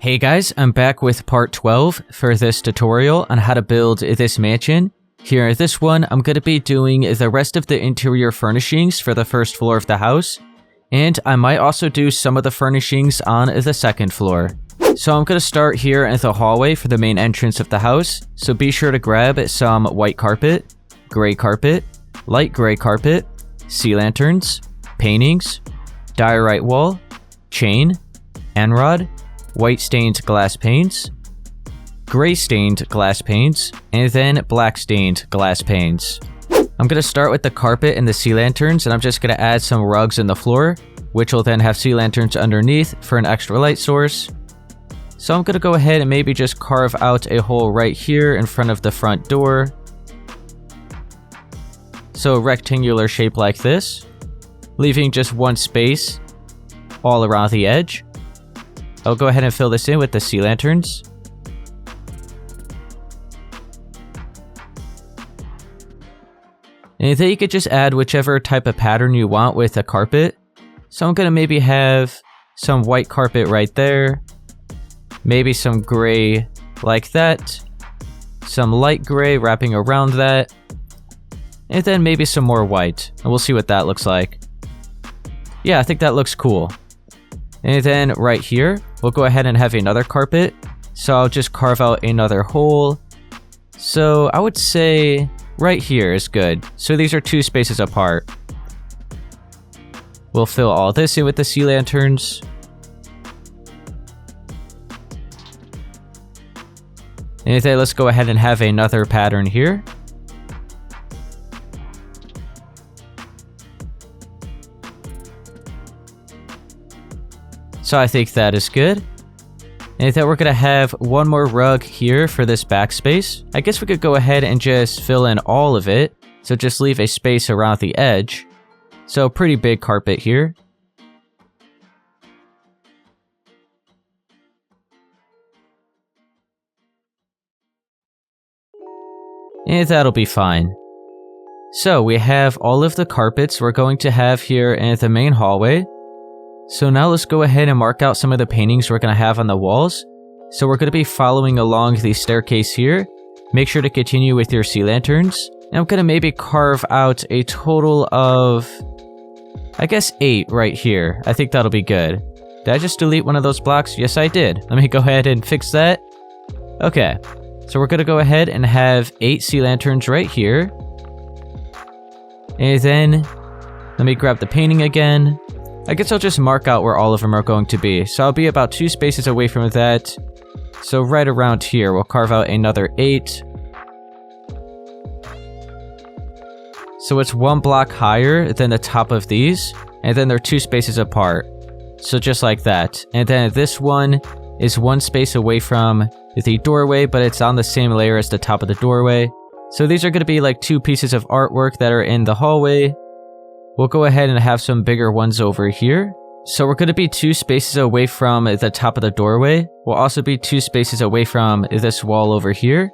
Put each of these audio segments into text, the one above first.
Hey guys, I'm back with part 12 for this tutorial on how to build this mansion. Here in this one, I'm going to be doing the rest of the interior furnishings for the first floor of the house. And I might also do some of the furnishings on the second floor. So I'm going to start here in the hallway for the main entrance of the house. So be sure to grab some white carpet, gray carpet, light gray carpet, sea lanterns, paintings, diorite wall, chain, end rod, white stained glass panes, gray stained glass panes, and then black stained glass panes. I'm going to start with the carpet and the sea lanterns, and I'm just going to add some rugs in the floor, which will then have sea lanterns underneath for an extra light source. So I'm going to go ahead and maybe just carve out a hole right here in front of the front door. So a rectangular shape like this, leaving just one space all around the edge. I'll go ahead and fill this in with the sea lanterns. And then you could just add whichever type of pattern you want with the carpet. So I'm going to maybe have some white carpet right there. Maybe some gray like that. Some light gray wrapping around that. And then maybe some more white. And we'll see what that looks like. Yeah, I think that looks cool. And then right here, we'll go ahead and have another carpet. So I'll just carve out another hole. So I would say right here is good. So these are two spaces apart. We'll fill all this in with the sea lanterns. And then let's go ahead and have another pattern here. So I think that is good. And then we're going to have one more rug here for this backspace. I guess we could go ahead and just fill in all of it. So just leave a space around the edge. So pretty big carpet here. And that'll be fine. So we have all of the carpets we're going to have here in the main hallway. So now let's go ahead and mark out some of the paintings we're going to have on the walls. So we're going to be following along the staircase here. Make sure to continue with your sea lanterns. And I'm going to maybe carve out a total of, I guess 8 right here. I think that'll be good. Did I just delete one of those blocks? Yes, I did. Let me go ahead and fix that. Okay. So we're going to go ahead and have 8 sea lanterns right here. And then let me grab the painting again. I guess I'll just mark out where all of them are going to be. So I'll be about 2 spaces away from that. So right around here, we'll carve out another 8. So it's 1 block higher than the top of these. And then they're 2 spaces apart. So just like that. And then this one is 1 space away from the doorway, but it's on the same layer as the top of the doorway. So these are going to be like 2 pieces of artwork that are in the hallway. We'll go ahead and have some bigger ones over here. So we're going to be 2 spaces away from the top of the doorway. We'll also be 2 spaces away from this wall over here.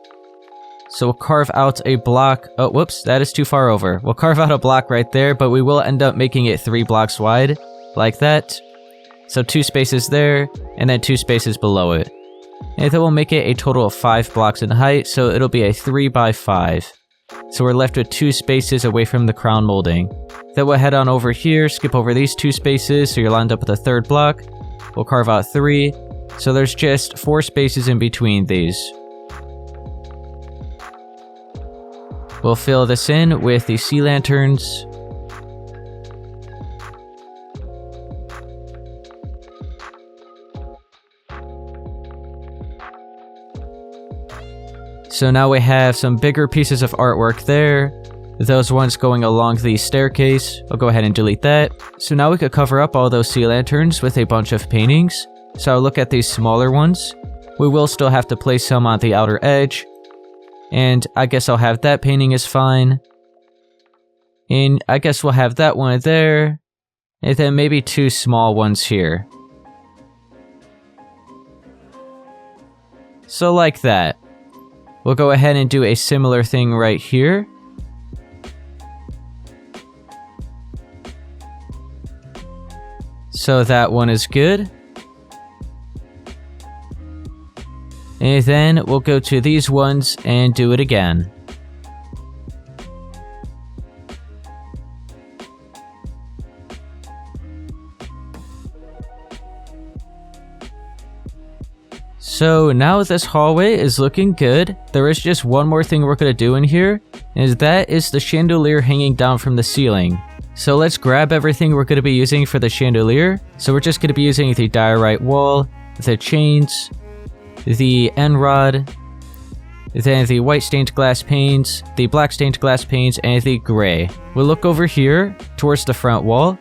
So we'll carve out a block. Oh, whoops, that is too far over. We'll carve out a block right there, but we will end up making it 3 blocks wide, like that. So 2 spaces there, and then 2 spaces below it. And then we'll make it a total of 5 blocks in height, so it'll be a 3 by 5. So we're left with 2 spaces away from the crown molding. Then we'll head on over here, skip over these 2 spaces, so you're lined up with a 3rd block. We'll carve out 3, so there's just 4 spaces in between these. We'll fill this in with the sea lanterns. So now we have some bigger pieces of artwork there. Those ones going along the staircase. I'll go ahead and delete that. So now we could cover up all those sea lanterns with a bunch of paintings. So I'll look at these smaller ones. We will still have to place some on the outer edge. And I guess I'll have that painting is fine. And I guess we'll have that one there. And then maybe 2 small ones here. So like that. We'll go ahead and do a similar thing right here. So that one is good. And then we'll go to these ones and do it again. So now this hallway is looking good. There is just one more thing we're going to do in here, and that is the chandelier hanging down from the ceiling. So let's grab everything we're going to be using for the chandelier. So we're just going to be using the diorite wall, the chains, the end rod, then the white stained glass panes, the black stained glass panes, and the gray. We'll look over here towards the front wall,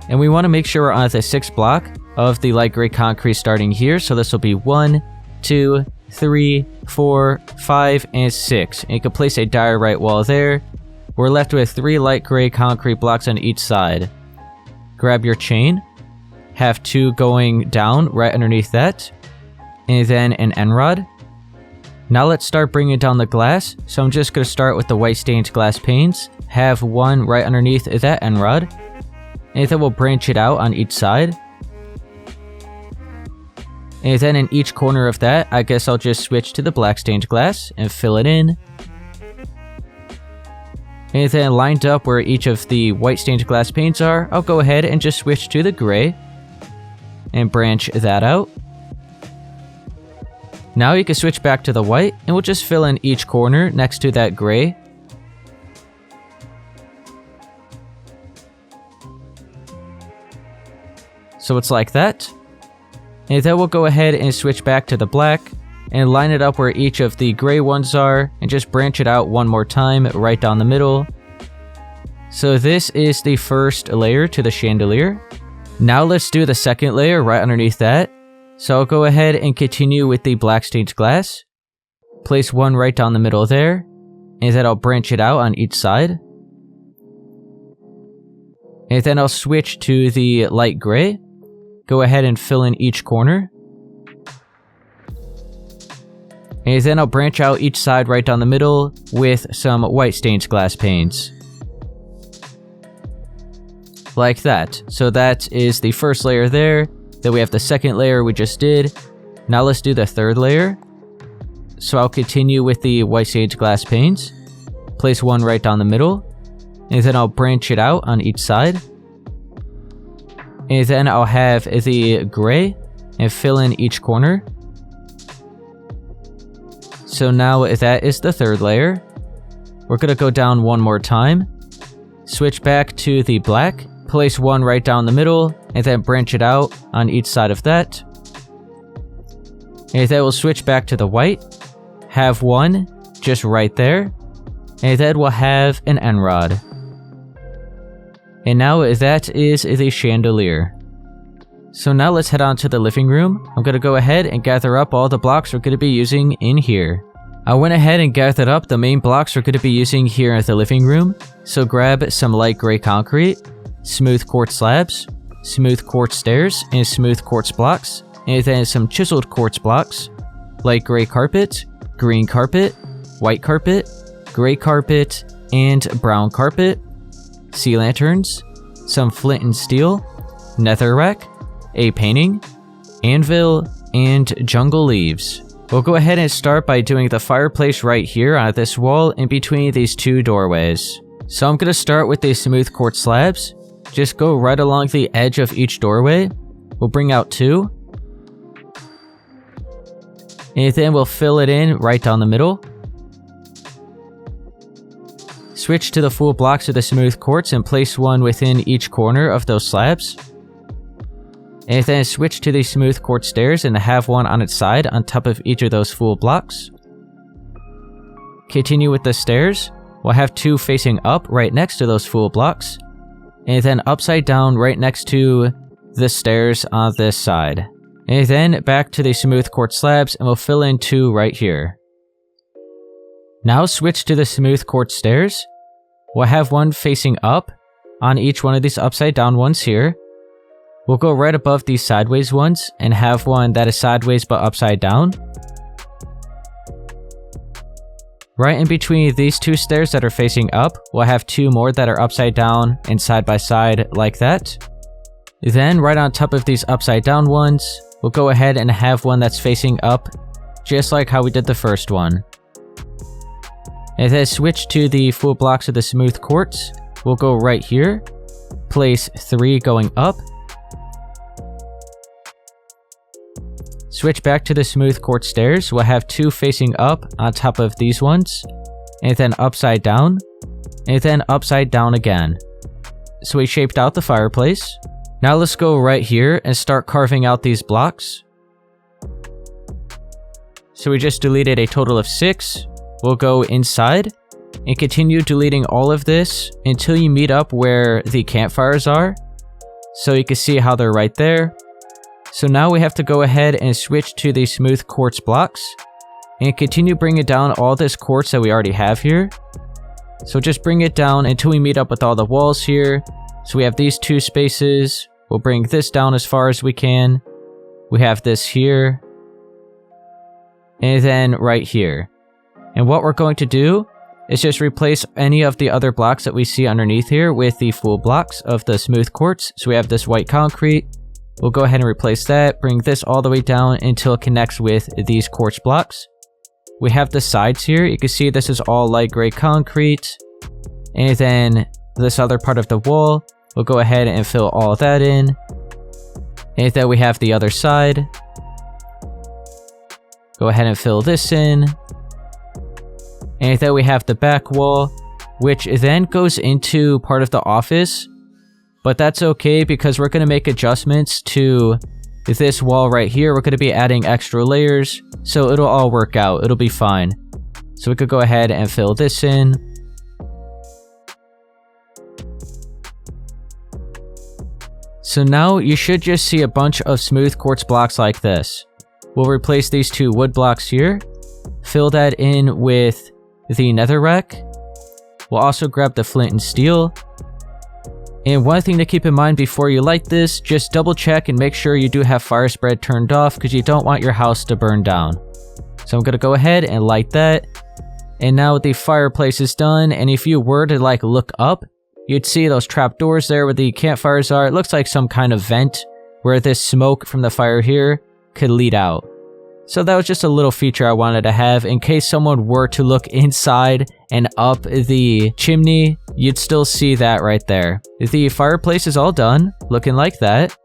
and we want to make sure we're on the 6th block of the light gray concrete starting here. So this will be 1, 2, 3, 4, 5, and 6. And you can place a diorite wall there. We're left with 3 light gray concrete blocks on each side. Grab your chain, have 2 going down right underneath that, and then an end rod. Now let's start bringing down the glass. So I'm just going to start with the white stained glass panes, have 1 right underneath that end rod, and then we'll branch it out on each side. And then in each corner of that, I guess I'll just switch to the black stained glass and fill it in. And then lined up where each of the white stained glass panes are, I'll go ahead and just switch to the gray and branch that out. Now you can switch back to the white, and we'll just fill in each corner next to that gray. So it's like that. And then we'll go ahead and switch back to the black and line it up where each of the gray ones are and just branch it out one more time right down the middle. So this is the first layer to the chandelier. Now let's do the second layer right underneath that. So I'll go ahead and continue with the black stained glass. Place 1 right down the middle there, and then I'll branch it out on each side. And then I'll switch to the light gray. Go ahead and fill in each corner. And then I'll branch out each side right down the middle with some white stained glass panes. Like that. So that is the first layer there. Then we have the second layer we just did. Now let's do the third layer. So I'll continue with the white stained glass panes. Place 1 right down the middle. And then I'll branch it out on each side. And then I'll have the gray and fill in each corner. So now that is the third layer. We're going to go down one more time. Switch back to the black. Place 1 right down the middle, and then branch it out on each side of that. And then we'll switch back to the white. Have 1 just right there. And then we'll have an end rod. And now that is the chandelier. So now let's head on to the living room. I'm going to go ahead and gather up all the blocks we're going to be using in here. I went ahead and gathered up the main blocks we're going to be using here in the living room. So grab some light gray concrete, smooth quartz slabs, smooth quartz stairs, and smooth quartz blocks, and then some chiseled quartz blocks, light gray carpet, green carpet, white carpet, gray carpet, and brown carpet, sea lanterns, some flint and steel, netherrack, a painting, anvil, and jungle leaves. We'll go ahead and start by doing the fireplace right here on this wall in between these 2 doorways. So I'm going to start with the smooth quartz slabs. Just go right along the edge of each doorway. We'll bring out 2. And then we'll fill it in right down the middle. Switch to the full blocks of the smooth quartz and place 1 within each corner of those slabs. And then switch to the smooth quartz stairs and have 1 on its side on top of each of those full blocks. Continue with the stairs. We'll have 2 facing up right next to those full blocks. And then upside down right next to the stairs on this side. And then back to the smooth quartz slabs, and we'll fill in 2 right here. Now switch to the smooth quartz stairs. We'll have 1 facing up on each one of these upside down ones here. We'll go right above these sideways ones and have 1 that is sideways but upside down. Right in between these 2 stairs that are facing up, we'll have 2 more that are upside down and side by side like that. Then right on top of these upside down ones, we'll go ahead and have 1 that's facing up just like how we did the first one. And then switch to the full blocks of the smooth quartz. We'll go right here, place 3 going up. Switch back to the smooth quartz stairs. We'll have 2 facing up on top of these ones, and then upside down, and then upside down again. So we shaped out the fireplace. Now let's go right here and start carving out these blocks. So we just deleted a total of 6. We'll go inside and continue deleting all of this until you meet up where the campfires are. So you can see how they're right there. So now we have to go ahead and switch to the smooth quartz blocks and continue bringing down all this quartz that we already have here. So just bring it down until we meet up with all the walls here. So we have these 2 spaces. We'll bring this down as far as we can. We have this here. And then right here. And what we're going to do is just replace any of the other blocks that we see underneath here with the full blocks of the smooth quartz. So we have this white concrete. We'll go ahead and replace that. Bring this all the way down until it connects with these quartz blocks. We have the sides here. You can see this is all light gray concrete. And then this other part of the wall, we'll go ahead and fill all that in. And then we have the other side. Go ahead and fill this in. And then we have the back wall, which then goes into part of the office. But that's okay because we're going to make adjustments to this wall right here. We're going to be adding extra layers, so it'll all work out. It'll be fine. So we could go ahead and fill this in. So now you should just see a bunch of smooth quartz blocks like this. We'll replace these 2 wood blocks here. Fill that in with the netherrack. We'll also grab the flint and steel. And one thing to keep in mind before you light this, just double check and make sure you do have fire spread turned off because you don't want your house to burn down. So I'm going to go ahead and light that. And now the fireplace is done, and if you were to like look up, you'd see those trap doors there where the campfires are. It looks like some kind of vent where this smoke from the fire here could lead out. So that was just a little feature I wanted to have in case someone were to look inside and up the chimney, you'd still see that right there. The fireplace is all done, looking like that.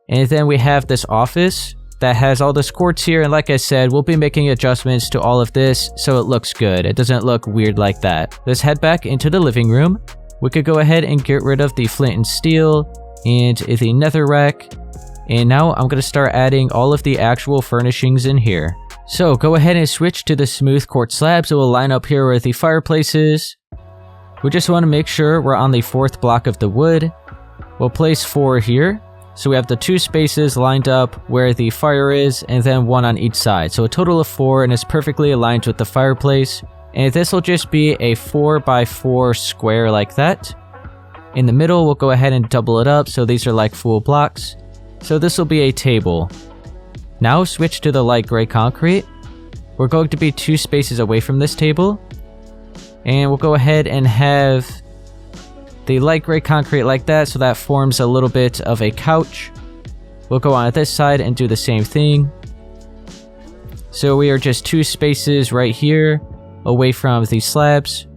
And then we have this office that has all this quartz here, and like I said, we'll be making adjustments to all of this so it looks good. It doesn't look weird like that. Let's head back into the living room. We could go ahead and get rid of the flint and steel and the netherrack. And now I'm going to start adding all of the actual furnishings in here. So go ahead and switch to the smooth quartz slabs. It will line up here where the fireplace is. We just want to make sure we're on the 4th block of the wood. We'll place 4 here. So we have the 2 spaces lined up where the fire is, and then 1 on each side. So a total of 4, and it's perfectly aligned with the fireplace. And this will just be a 4x4 square like that. In the middle, we'll go ahead and double it up, so these are like full blocks. So this will be a table. Now switch to the light gray concrete. We're going to be 2 spaces away from this table. And we'll go ahead and have the light gray concrete like that, so that forms a little bit of a couch. We'll go on this side and do the same thing. So we are just 2 spaces right here away from the slabs.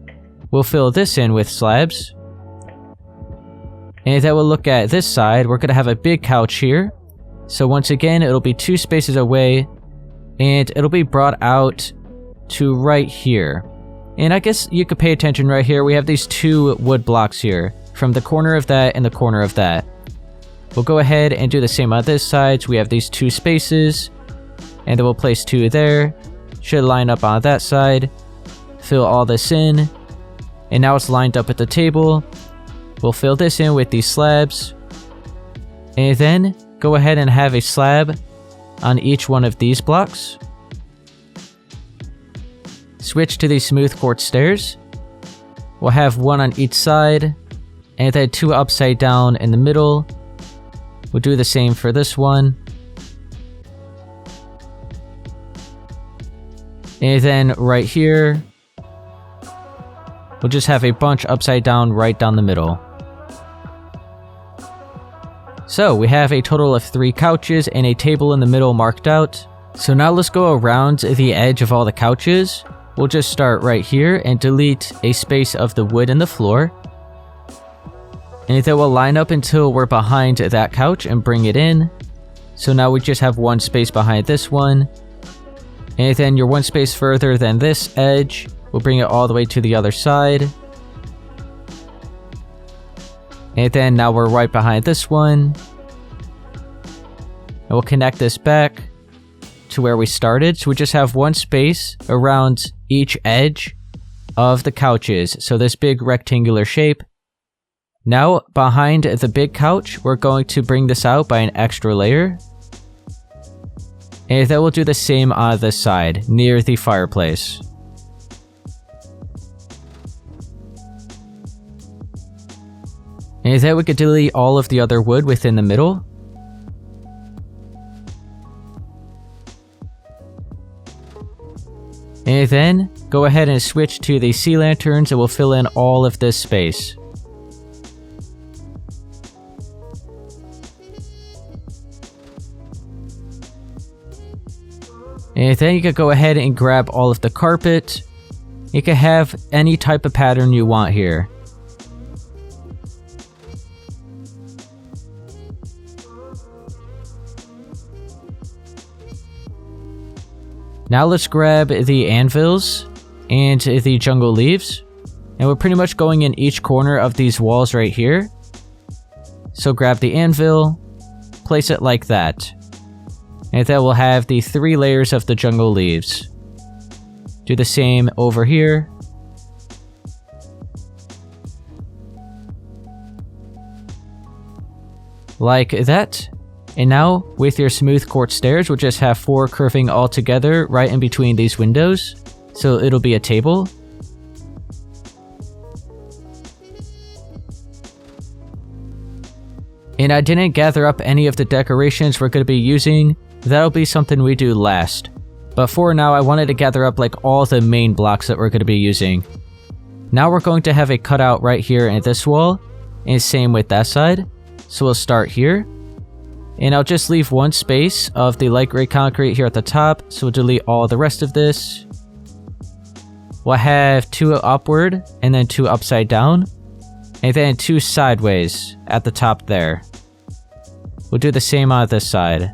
We'll fill this in with slabs. And then we'll look at this side. We're going to have a big couch here. So once again, it'll be 2 spaces away, and it'll be brought out to right here. And I guess you could pay attention right here. We have these 2 wood blocks here from the corner of that and the corner of that. We'll go ahead and do the same on this side. So we have these 2 spaces, and then we'll place 2 there. Should line up on that side. Fill all this in, and now it's lined up at the table. We'll fill this in with these slabs, and then go ahead and have a slab on each one of these blocks. Switch to the smooth quartz stairs. We'll have 1 on each side, and then 2 upside down in the middle. We'll do the same for this one. And then right here, we'll just have a bunch upside down right down the middle. So we have a total of 3 couches and a table in the middle marked out. So now let's go around the edge of all the couches. We'll just start right here and delete a space of the wood in the floor. And then we'll line up until we're behind that couch and bring it in. So now we just have one space behind this one. And then you're one space further than this edge. We'll bring it all the way to the other side. And then now we're right behind this one. And we'll connect this back to where we started. So we just have one space around each edge of the couches. So this big rectangular shape. Now behind the big couch, we're going to bring this out by an extra layer. And then we'll do the same on this side, near the fireplace. And then we could delete all of the other wood within the middle. And then go ahead and switch to the sea lanterns and we'll fill in all of this space. And then you can go ahead and grab all of the carpet. You can have any type of pattern you want here. Now let's grab the anvils and the jungle leaves. And we're pretty much going in each corner of these walls right here. So grab the anvil, place it like that. And then we'll have the 3 layers of the jungle leaves. Do the same over here. Like that. And now, with your smooth quartz stairs, we'll just have 4 curving all together right in between these windows. So it'll be a table. And I didn't gather up any of the decorations we're going to be using. That'll be something we do last. But for now, I wanted to gather up like all the main blocks that we're going to be using. Now we're going to have a cutout right here in this wall. And same with that side. So we'll start here. And I'll just leave one space of the light gray concrete here at the top. So we'll delete all the rest of this. We'll have 2 upward and then 2 upside down. And then 2 sideways at the top there. We'll do the same on this side.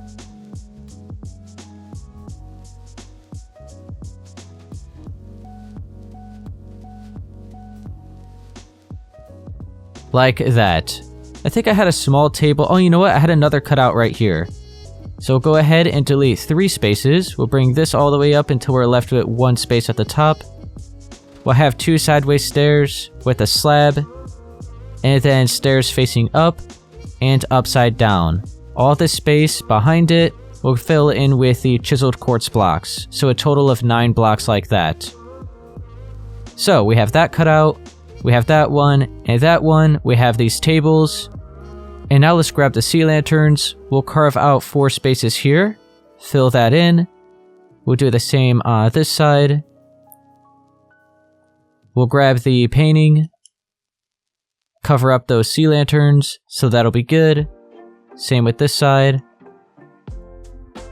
Like that. I think I had a small table. Oh, you know what? I had another cutout right here. So we'll go ahead and delete 3 spaces. We'll bring this all the way up until we're left with 1 space at the top. We'll have 2 sideways stairs with a slab. And then stairs facing up and upside down. All this space behind it we'll fill in with the chiseled quartz blocks. So a total of 9 blocks like that. So we have that cutout. We have that one, and that one. We have these tables. And now let's grab the sea lanterns. We'll carve out 4 spaces here. Fill that in. We'll do the same on this side. We'll grab the painting. Cover up those sea lanterns, so that'll be good. Same with this side.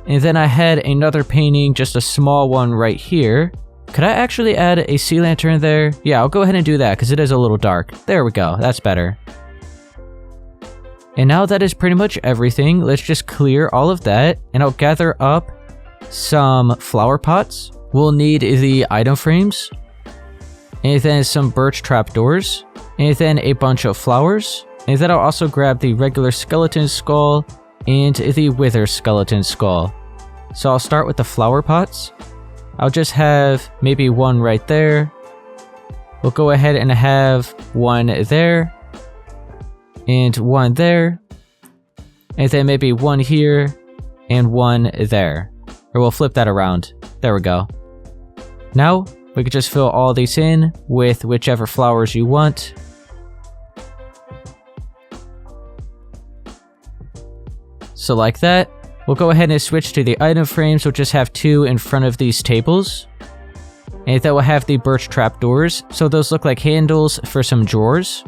And then I had another painting, just a small one right here. Could I actually add a sea lantern there? Yeah, I'll go ahead and do that because it is a little dark. There we go, that's better. And now that is pretty much everything. Let's just clear all of that and I'll gather up some flower pots. We'll need the item frames. And then some birch trapdoors. And then a bunch of flowers. And then I'll also grab the regular skeleton skull and the wither skeleton skull. So I'll start with the flower pots. I'll just have maybe 1 right there. We'll go ahead and have 1 there. And 1 there. And then maybe 1 here. And 1 there. Or we'll flip that around. There we go. Now, we could just fill all these in with whichever flowers you want. So like that. We'll go ahead and switch to the item frames. We'll just have 2 in front of these tables. And then we'll have the birch trapdoors. So those look like handles for some drawers.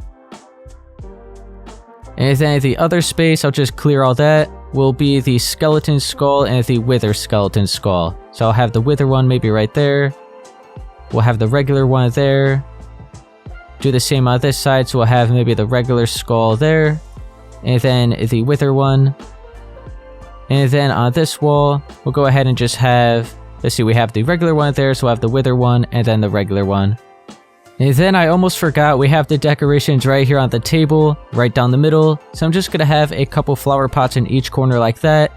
And then the other space, I'll just clear all that. will be the skeleton skull and the wither skeleton skull. So I'll have the wither one maybe right there. We'll have the regular one there. Do the same on this side, so we'll have maybe the regular skull there. And then the wither one. And then on this wall, we'll go ahead and just have... Let's see, we have the regular one there, so we'll have the wither one and then the regular one. And then I almost forgot, we have the decorations right here on the table, right down the middle. So I'm just going to have a couple flower pots in each corner like that.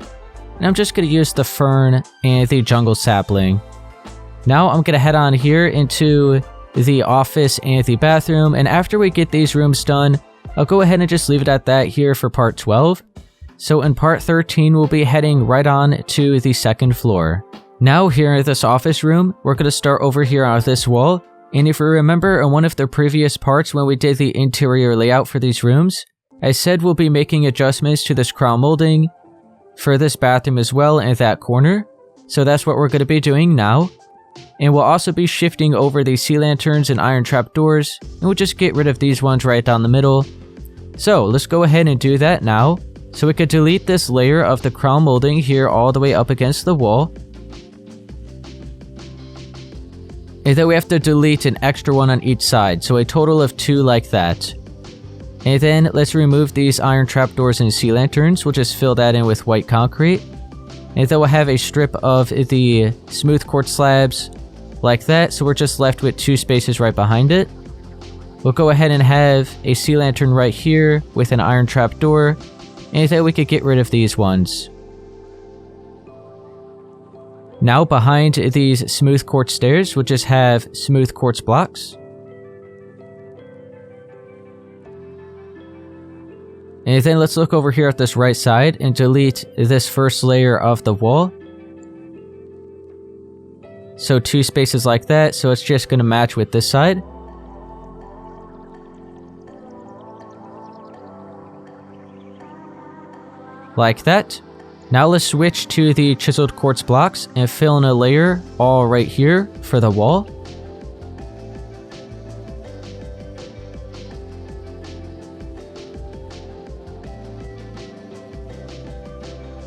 And I'm just going to use the fern and the jungle sapling. Now I'm going to head on here into the office and the bathroom. And after we get these rooms done, I'll go ahead and just leave it at that here for part 12. So in part 13, we'll be heading right on to the second floor. Now here in this office room, we're going to start over here on this wall. And if you remember in one of the previous parts when we did the interior layout for these rooms, I said we'll be making adjustments to this crown molding for this bathroom as well in that corner. So that's what we're going to be doing now. And we'll also be shifting over these sea lanterns and iron trap doors, and we'll just get rid of these ones right down the middle. So let's go ahead and do that now. So we could delete this layer of the crown molding here all the way up against the wall. And then we have to delete an extra one on each side, so a total of 2 like that. And then let's remove these iron trapdoors and sea lanterns. We'll just fill that in with white concrete. And then we'll have a strip of the smooth quartz slabs like that, so we're just left with 2 spaces right behind it. We'll go ahead and have a sea lantern right here with an iron trapdoor, and then we could get rid of these ones. Now behind these smooth quartz stairs, we'll just have smooth quartz blocks. And then let's look over here at this right side and delete this first layer of the wall. So 2 spaces like that, so it's just going to match with this side. Like that. Now let's switch to the chiseled quartz blocks and fill in a layer all right here for the wall.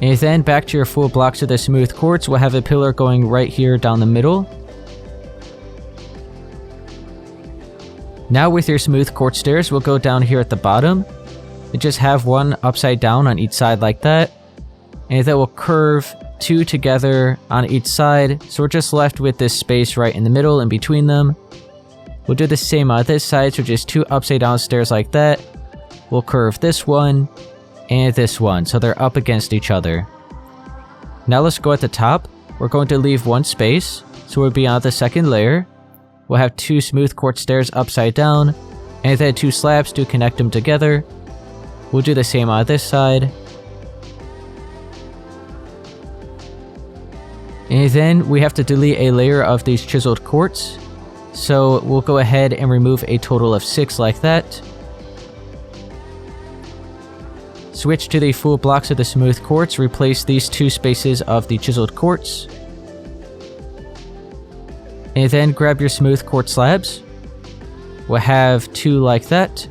And then back to your full blocks of the smooth quartz, we'll have a pillar going right here down the middle. Now with your smooth quartz stairs, we'll go down here at the bottom and just have one upside down on each side like that. And then we'll curve 2 together on each side, so we're just left with this space right in the middle in between them. We'll do the same on this side, so just 2 upside down stairs like that. We'll curve this one and this one, so they're up against each other. Now let's go at the top. We're going to leave 1 space, so we'll be on the second layer. We'll have 2 smooth quartz stairs upside down, and then 2 slabs to connect them together. We'll do the same on this side. And then we have to delete a layer of these chiseled quartz. So we'll go ahead and remove a total of 6 like that. Switch to the full blocks of the smooth quartz, replace these 2 spaces of the chiseled quartz. And then grab your smooth quartz slabs. We'll have 2 like that.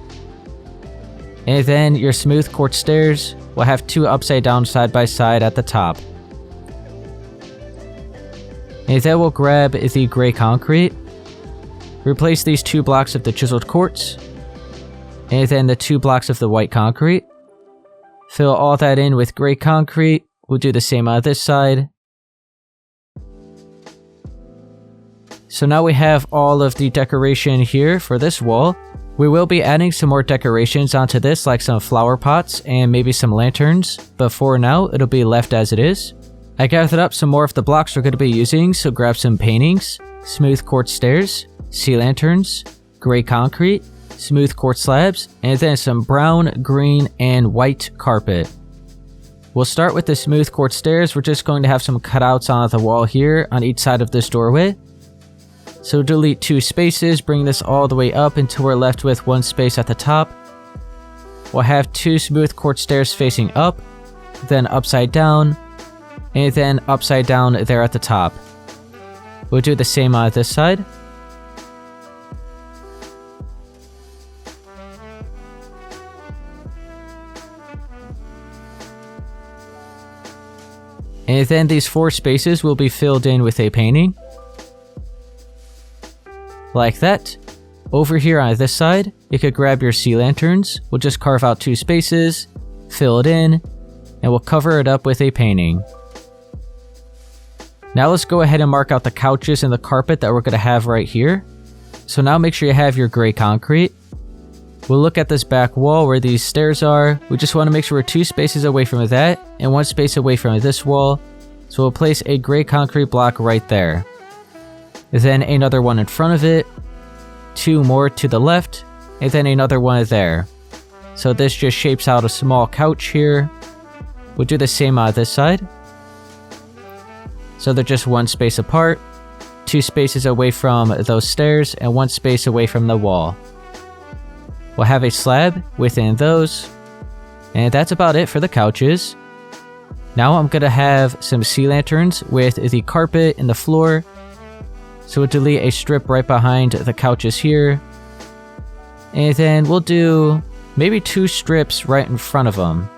And then your smooth quartz stairs will have 2 upside down side by side at the top. And then we'll grab the gray concrete, replace these 2 blocks of the chiseled quartz, and then the 2 blocks of the white concrete. Fill all that in with gray concrete. We'll do the same on this side. So now we have all of the decoration here for this wall. We will be adding some more decorations onto this, like some flower pots and maybe some lanterns, but for now it'll be left as it is. I gathered up some more of the blocks we're going to be using, so grab some paintings, smooth quartz stairs, sea lanterns, gray concrete, smooth quartz slabs, and then some brown, green, and white carpet. We'll start with the smooth quartz stairs. We're just going to have some cutouts on the wall here on each side of this doorway. So delete 2 spaces, bring this all the way up until we're left with 1 space at the top. We'll have 2 smooth quartz stairs facing up, then upside down, and then upside down there at the top. We'll do the same on this side. And then these 4 spaces will be filled in with a painting. Like that. Over here on this side, you could grab your sea lanterns. We'll just carve out 2 spaces, fill it in, and we'll cover it up with a painting. Now let's go ahead and mark out the couches and the carpet that we're going to have right here. So now make sure you have your gray concrete. We'll look at this back wall where these stairs are. We just want to make sure we're 2 spaces away from that and 1 space away from this wall. So we'll place a gray concrete block right there. Then another one in front of it, 2 more to the left, and then another one there. So this just shapes out a small couch here. We'll do the same on this side. So they're just 1 space apart, 2 spaces away from those stairs, and 1 space away from the wall. We'll have a slab within those, and that's about it for the couches. Now I'm going to have some sea lanterns with the carpet and the floor. So we'll delete a strip right behind the couches here. And then we'll do maybe 2 strips right in front of them.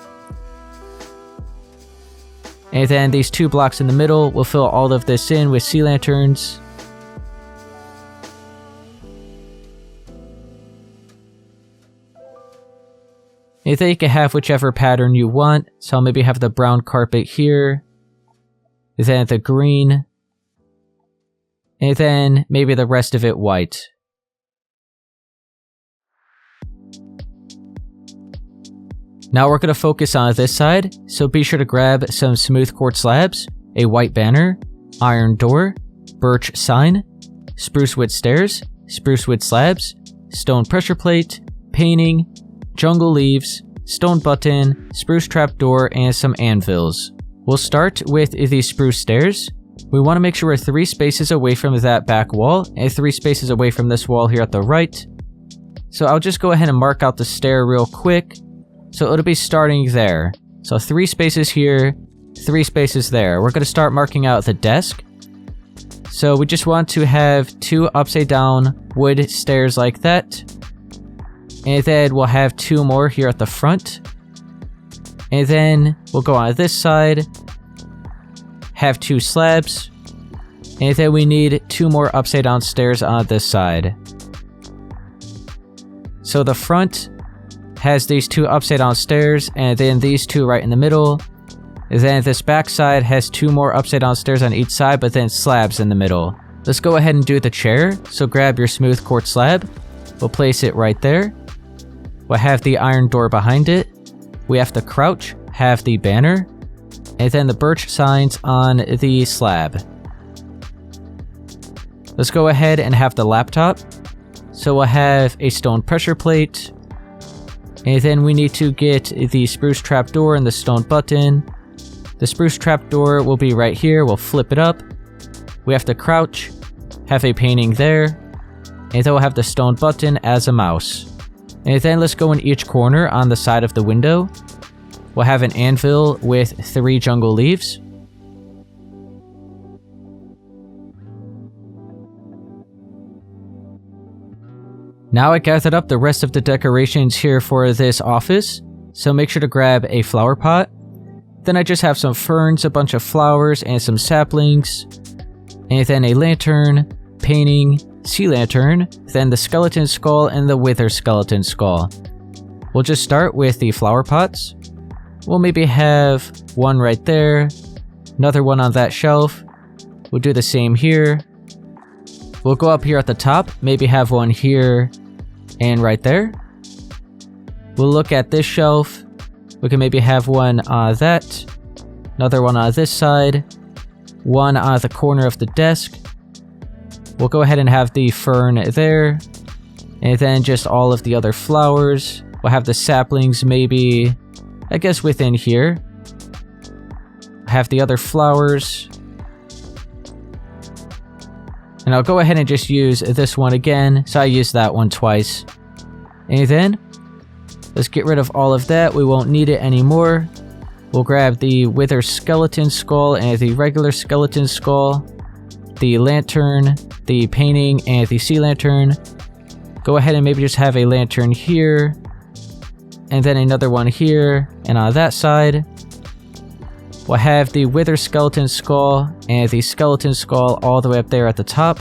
And then these 2 blocks in the middle, we'll fill all of this in with sea lanterns. And then you can have whichever pattern you want. So I'll maybe have the brown carpet here. Then the green. And then maybe the rest of it white. Now we're going to focus on this side, so be sure to grab some smooth quartz slabs, a white banner, iron door, birch sign, spruce wood stairs, spruce wood slabs, stone pressure plate, painting, jungle leaves, stone button, spruce trapdoor, and some anvils. We'll start with the spruce stairs. We want to make sure we're 3 spaces away from that back wall, and 3 spaces away from this wall here at the right. So I'll just go ahead and mark out the stair real quick. So it'll be starting there. So 3 spaces here, 3 spaces there. We're going to start marking out the desk. So we just want to have 2 upside down wood stairs like that. And then we'll have 2 more here at the front. And then we'll go on this side. Have 2 slabs. And then we need 2 more upside down stairs on this side. So the front has these 2 upside down stairs, and then these 2 right in the middle. And then this back side has 2 more upside down stairs on each side, but then slabs in the middle. Let's go ahead and do the chair. So grab your smooth quartz slab. We'll place it right there. We'll have the iron door behind it. We have to crouch, have the banner, and then the birch signs on the slab. Let's go ahead and have the laptop. So we'll have a stone pressure plate. And then we need to get the spruce trapdoor and the stone button. The spruce trapdoor will be right here. We'll flip it up. We have to crouch, have a painting there, and then we'll have the stone button as a mouse. And then let's go in each corner on the side of the window. We'll have an anvil with 3 jungle leaves. Now I gathered up the rest of the decorations here for this office, so make sure to grab a flower pot. Then I just have some ferns, a bunch of flowers, and some saplings. And then a lantern, painting, sea lantern, then the skeleton skull and the wither skeleton skull. We'll just start with the flower pots. We'll maybe have 1 right there, another one on that shelf. We'll do the same here. We'll go up here at the top, maybe have 1 here and right there. We'll look at this shelf. We can maybe have 1 on that, another one on this side, 1 on the corner of the desk. We'll go ahead and have the fern there, and then just all of the other flowers. We'll have the saplings maybe, I guess, within here. Have the other flowers. And I'll go ahead and just use this one again, so I used that one twice. And then, let's get rid of all of that, we won't need it anymore. We'll grab the wither skeleton skull and the regular skeleton skull, the lantern, the painting, and the sea lantern. Go ahead and maybe just have a lantern here, and then another one here, and on that side. We'll have the wither skeleton skull and the skeleton skull all the way up there at the top.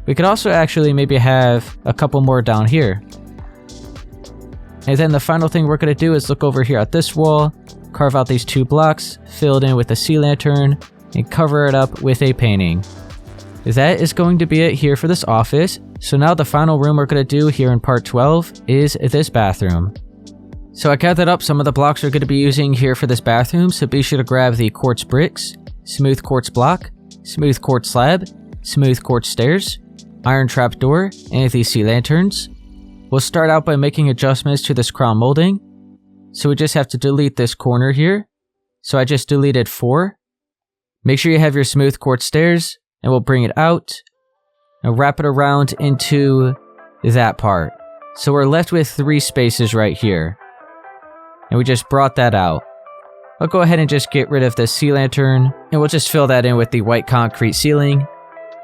We could also actually maybe have a couple more down here. And then the final thing we're going to do is look over here at this wall, carve out these 2 blocks, fill it in with a sea lantern, and cover it up with a painting. That is going to be it here for this office. So now the final room we're going to do here in part 12 is this bathroom. So I gathered up some of the blocks we're going to be using here for this bathroom, so be sure to grab the quartz bricks, smooth quartz block, smooth quartz slab, smooth quartz stairs, iron trap door, and the sea lanterns. We'll start out by making adjustments to this crown molding. So we just have to delete this corner here. So I just deleted 4. Make sure you have your smooth quartz stairs, and we'll bring it out and wrap it around into that part. So we're left with 3 spaces right here. And we just brought that out. I'll go ahead and just get rid of the sea lantern, and we'll just fill that in with the white concrete ceiling.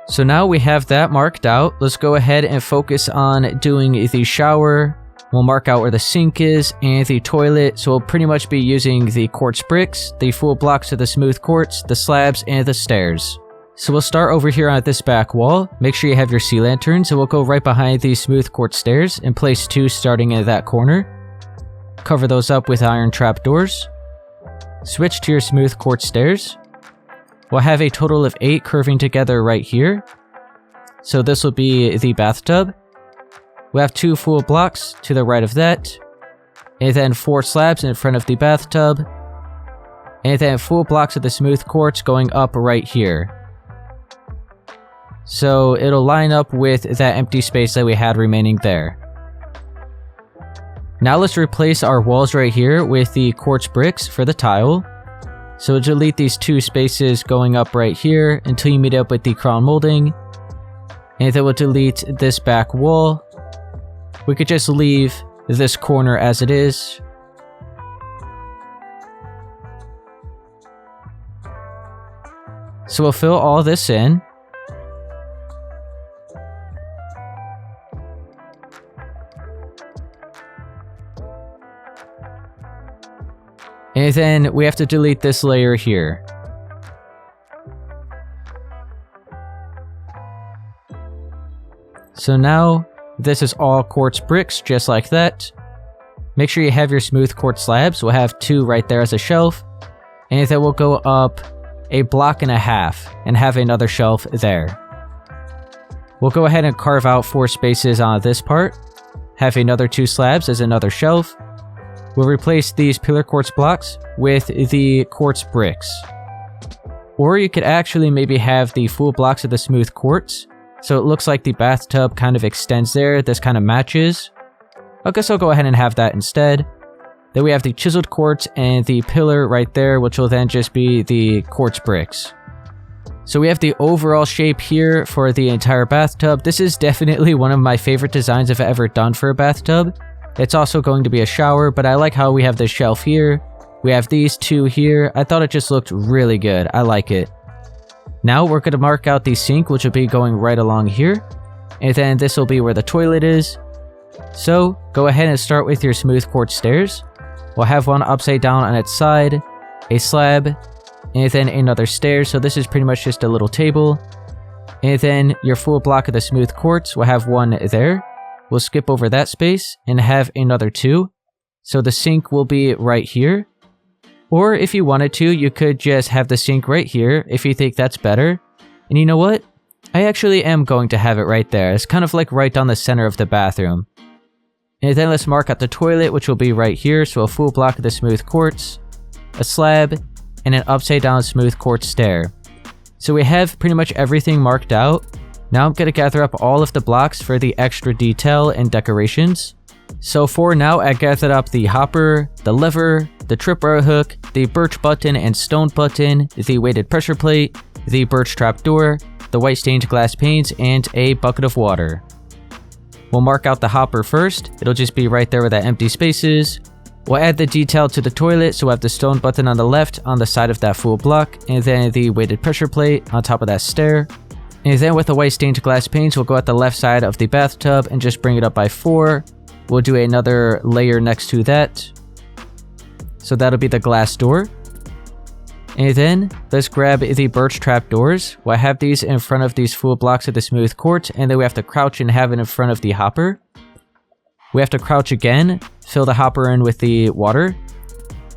So now we have that marked out. Let's go ahead and focus on doing the shower. We'll mark out where the sink is and the toilet. So we'll pretty much be using the quartz bricks, the full blocks of the smooth quartz, the slabs, and the stairs. So we'll start over here on this back wall. Make sure you have your sea lanterns, and we'll go right behind these smooth quartz stairs and place 2 starting in that corner. Cover those up with iron trap doors. Switch to your smooth quartz stairs. We'll have a total of 8 curving together right here. So this will be the bathtub. We have 2 full blocks to the right of that. And then 4 slabs in front of the bathtub. And then full blocks of the smooth quartz going up right here. So it'll line up with that empty space that we had remaining there. Now let's replace our walls right here with the quartz bricks for the tile. So delete these 2 spaces going up right here until you meet up with the crown molding. And then we'll delete this back wall. We could just leave this corner as it is. So we'll fill all this in. And then we have to delete this layer here. So now this is all quartz bricks just like that. Make sure you have your smooth quartz slabs. We'll have 2 right there as a shelf. And then we'll go up a block and a half and have another shelf there. We'll go ahead and carve out 4 spaces on this part. Have another 2 slabs as another shelf. We'll replace these pillar quartz blocks with the quartz bricks. Or you could actually maybe have the full blocks of the smooth quartz. So it looks like the bathtub kind of extends there. This kind of matches. I guess I'll go ahead and have that instead. Then we have the chiseled quartz and the pillar right there, which will then just be the quartz bricks. So we have the overall shape here for the entire bathtub. This is definitely one of my favorite designs I've ever done for a bathtub. It's also going to be a shower, but I like how we have this shelf here. We have these 2 here. I thought it just looked really good. I like it. Now we're going to mark out the sink, which will be going right along here. And then this will be where the toilet is. So go ahead and start with your smooth quartz stairs. We'll have one upside down on its side, a slab, and then another stair. So this is pretty much just a little table. And then your full block of the smooth quartz, we'll have 1 there. We'll skip over that space and have another 2. So the sink will be right here. Or if you wanted to, you could just have the sink right here if you think that's better. And you know what? I actually am going to have it right there. It's kind of like right down the center of the bathroom. And then let's mark out the toilet, which will be right here. So a full block of the smooth quartz, a slab, and an upside down smooth quartz stair. So we have pretty much everything marked out. Now I'm going to gather up all of the blocks for the extra detail and decorations. So for now, I gathered up the hopper, the lever, the tripwire hook, the birch button and stone button, the weighted pressure plate, the birch trap door, the white stained glass panes, and a bucket of water. We'll mark out the hopper first. It'll just be right there where that empty space is. We'll add the detail to the toilet, so we'll have the stone button on the left on the side of that full block, and then the weighted pressure plate on top of that stair. And then with the white stained glass panes, we'll go at the left side of the bathtub and just bring it up by 4. We'll do another layer next to that. So that'll be the glass door. And then, let's grab the birch trap doors. We'll have these in front of these full blocks of the smooth quartz, and then we have to crouch and have it in front of the hopper. We have to crouch again, fill the hopper in with the water.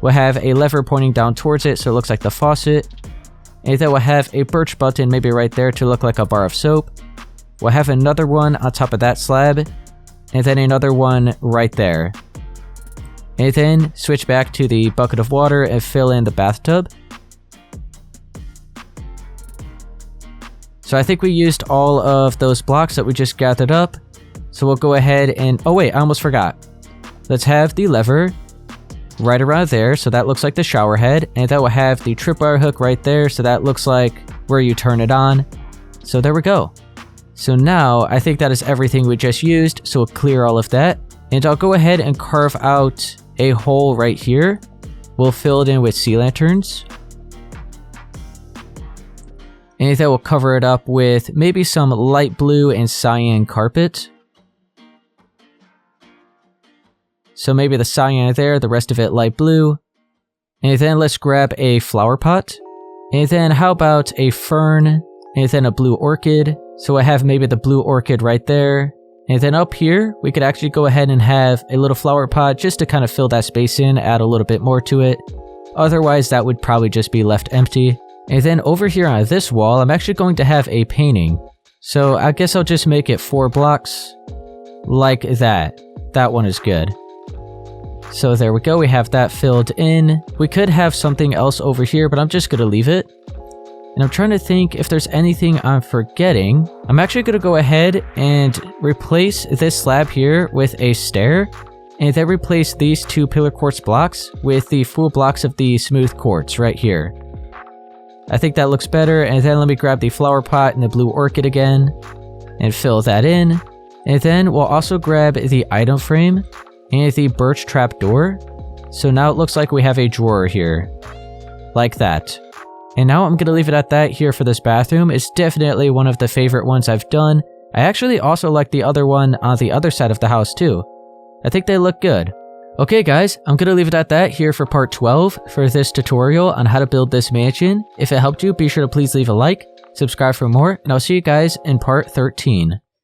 We'll have a lever pointing down towards it so it looks like the faucet. And then we'll have a birch button maybe right there to look like a bar of soap. We'll have another one on top of that slab. And then another one right there. And then switch back to the bucket of water and fill in the bathtub. So I think we used all of those blocks that we just gathered up. So we'll go ahead and... oh wait, I almost forgot. Let's have the lever right around there, so that looks like the shower head. And then we'll have the tripwire hook right there, so that looks like where you turn it on. So there we go. So now, I think that is everything we just used, so we'll clear all of that. And I'll go ahead and carve out a hole right here. We'll fill it in with sea lanterns. And then we'll cover it up with maybe some light blue and cyan carpet. So maybe the cyan there, the rest of it light blue. And then let's grab a flower pot. And then how about a fern, and then a blue orchid. So I have maybe the blue orchid right there. And then up here, we could actually go ahead and have a little flower pot just to kind of fill that space in, add a little bit more to it. Otherwise, that would probably just be left empty. And then over here on this wall, I'm actually going to have a painting. So I guess I'll just make it 4 blocks like that. That one is good. So there we go, we have that filled in. We could have something else over here, but I'm just going to leave it. And I'm trying to think if there's anything I'm forgetting. I'm actually going to go ahead and replace this slab here with a stair. And then replace these 2 pillar quartz blocks with the full blocks of the smooth quartz right here. I think that looks better. And then let me grab the flower pot and the blue orchid again and fill that in. And then we'll also grab the item frame and the birch trap door. So now it looks like we have a drawer here. Like that. And now I'm going to leave it at that here for this bathroom. It's definitely one of the favorite ones I've done. I actually also like the other one on the other side of the house too. I think they look good. Okay guys, I'm going to leave it at that here for part 12 for this tutorial on how to build this mansion. If it helped you, be sure to please leave a like, subscribe for more, and I'll see you guys in part 13.